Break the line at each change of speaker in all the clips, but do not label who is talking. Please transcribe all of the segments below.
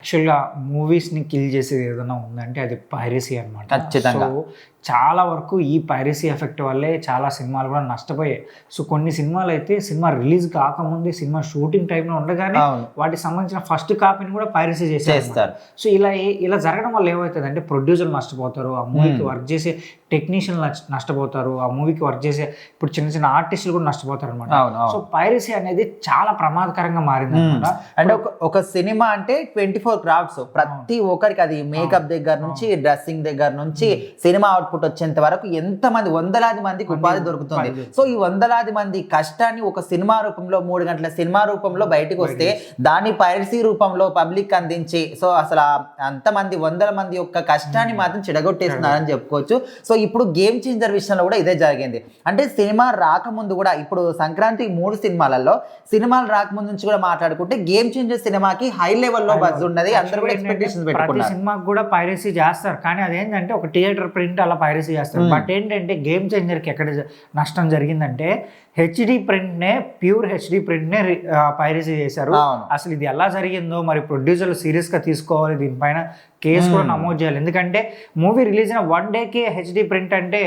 యాక్చువల్గా మూవీస్ని కిల్ చేసేది ఏదైనా ఉందంటే అది పైరసీ అనమాట.
ఖచ్చితంగా.
సో చాలా వరకు ఈ పైరసీ ఎఫెక్ట్ వల్లే చాలా సినిమాలు కూడా నష్టపోయాయి. సో కొన్ని సినిమాలు అయితే సినిమా రిలీజ్ కాకముందే సినిమా షూటింగ్ టైంలో ఉండగానే వాటికి సంబంధించిన ఫస్ట్ కాపీని కూడా పైరసీ చేస్తారు. సో ఇలా జరగడం వల్ల ఏమవుతుందంటే ప్రొడ్యూసర్లు నష్టపోతారు, ఆ మూవీకి వర్క్ చేసే టెక్నీషియన్లు నష్టపోతారు, ఆ మూవీకి వర్క్ చేసే ఇప్పుడు చిన్న చిన్న ఆర్టిస్టులు కూడా నష్టపోతారు అనమాట. సో పైరసీ అనేది చాలా ప్రమాదకరంగా మారింది అనమాట.
అంటే ఒక సినిమా అంటే 24 క్రాఫ్ట్స్, ప్రతి ఒక్కరికి అది మేకప్ దగ్గర నుంచి డ్రెస్సింగ్ దగ్గర నుంచి సినిమా అవుట్పుట్ వచ్చేంత వరకు ఎంతమంది వందలాది మందికి ఉపాధి దొరుకుతుంది. సో ఈ వందలాది మంది కష్టాన్ని ఒక సినిమా రూపంలో 3 గంటల సినిమా రూపంలో బయటకు వస్తే దాన్ని పైరసీ రూపంలో పబ్లిక్ అందించి సో అసలు అంతమంది వందల మంది యొక్క కష్టాన్ని మాత్రం చెడగొట్టేస్తున్నారని చెప్పుకోవచ్చు. సో ఇప్పుడు గేమ్ చేంజర్ విషయంలో కూడా ఇదే జరిగింది. అంటే సినిమా రాకముందు కూడా ఇప్పుడు సంక్రాంతి 3 సినిమాలలో సినిమాలు రాకముందు నుంచి కూడా మాట్లాడుకుంటే గేమ్ చేంజర్ సినిమాకి హై లెవెల్లో బజ్ ఉన్నది, అందరూ కూడా ఎక్స్పెక్టేషన్స్ పెట్టుకున్నారు.
సినిమాకి కూడా పైరసీ చేస్తారు, కానీ అదేంటంటే ఒక థియేటర్ ప్రింట్ అలా పైరసీ చేస్తారు. బట్ ఏంటంటే గేమ్ చేంజర్కి ఎక్కడ నష్టం జరిగిందంటే హెచ్డి ప్రింట్నే, ప్యూర్ హెచ్డి ప్రింట్నే పైరసీ చేశారు. అసలు ఇది ఎలా జరిగిందో మరి ప్రొడ్యూసర్లు సీరియస్గా తీసుకోవాలి, దీనిపైన కేసు కూడా నమోదు చేయాలి. ఎందుకంటే మూవీ రిలీజ్ అయిన 1 డేకే హెచ్డి ప్రింట్ అంటే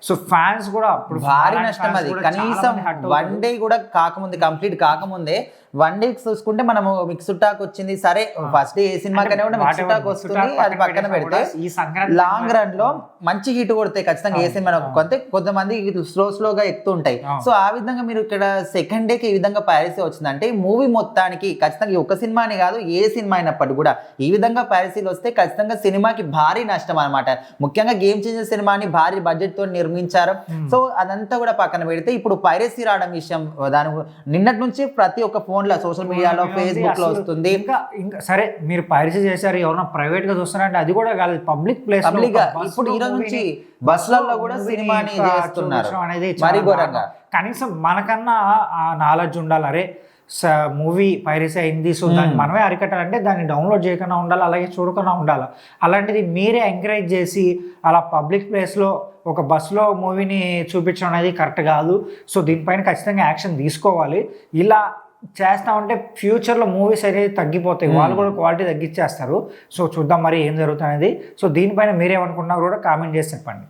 సో ఫ్యాన్స్ కూడా ఇప్పుడు
భారీ నష్టం. అది కనీసం 1 డే కూడా కాకముందే, కంప్లీట్ కాకముందే 1 డే చూసుకుంటే మనము మిక్స్డ్ టాక్ వచ్చింది, సరే ఫస్ట్ డే ఏ సినిమా కన్నా కూడా మిక్స్డ్ టాక్ వస్తుంది, అది పక్కన పెడితే ఈ లాంగ్ రన్ లో మంచి హిట్ కొడతాయి ఖచ్చితంగా ఏ సినిమా. కొంతమంది స్లోగా ఎక్కుతుంటాయి. సో ఆ విధంగా మీరు ఇక్కడ సెకండ్ డేకి ఈ విధంగా పైరసీ వచ్చిందంటే మూవీ మొత్తానికి ఖచ్చితంగా ఒక సినిమాని కాదు ఏ సినిమా అయినప్పటికీ కూడా ఈ విధంగా పైరసీలు వస్తే ఖచ్చితంగా సినిమాకి భారీ నష్టం అనమాట. ముఖ్యంగా గేమ్ చేంజర్ సినిమాని భారీ బడ్జెట్ తో నిర్మించారు. సో అదంతా కూడా పక్కన పెడితే ఇప్పుడు పైరసీ రావడం విషయం దాని నిన్నటి నుంచి ప్రతి ఒక్క ఫోన్ లో సోషల్ మీడియాలో ఫేస్బుక్ లో వస్తుంది.
ఇంకా సరే మీరు పైరసీ చేశారు, ఎవరైనా ప్రైవేట్ గా చూస్తున్నారంటే అది కూడా కాదు, పబ్లిక్ ప్లేస్
ఇప్పుడు ఈ రోజు నుంచి బస్సులలో కూడా సినిమాని చేస్తున్నారు అనేది మరి ఘోరంగా.
కనీసం మనకన్నా ఆ నాలెడ్జ్ ఉండాలి, అరే మూవీ పైరసీ అయింది సో దాన్ని మనమే అరికట్టాలంటే దాన్ని డౌన్లోడ్ చేయకుండా ఉండాలి, అలాగే చూడకుండా ఉండాలి. అలాంటిది మీరే ఎంకరేజ్ చేసి అలా పబ్లిక్ ప్లేస్లో ఒక బస్సులో మూవీని చూపించడం అనేది కరెక్ట్ కాదు. సో దీనిపైన ఖచ్చితంగా యాక్షన్ తీసుకోవాలి. ఇలా చేస్తామంటే ఫ్యూచర్లో మూవీస్ అనేది తగ్గిపోతాయి, వాళ్ళు కూడా క్వాలిటీ తగ్గించేస్తారు. సో చూద్దాం మరి ఏం జరుగుతుంది అనేది. సో దీనిపైన మీరేమనుకున్నా కూడా కామెంట్ చేసి చెప్పండి.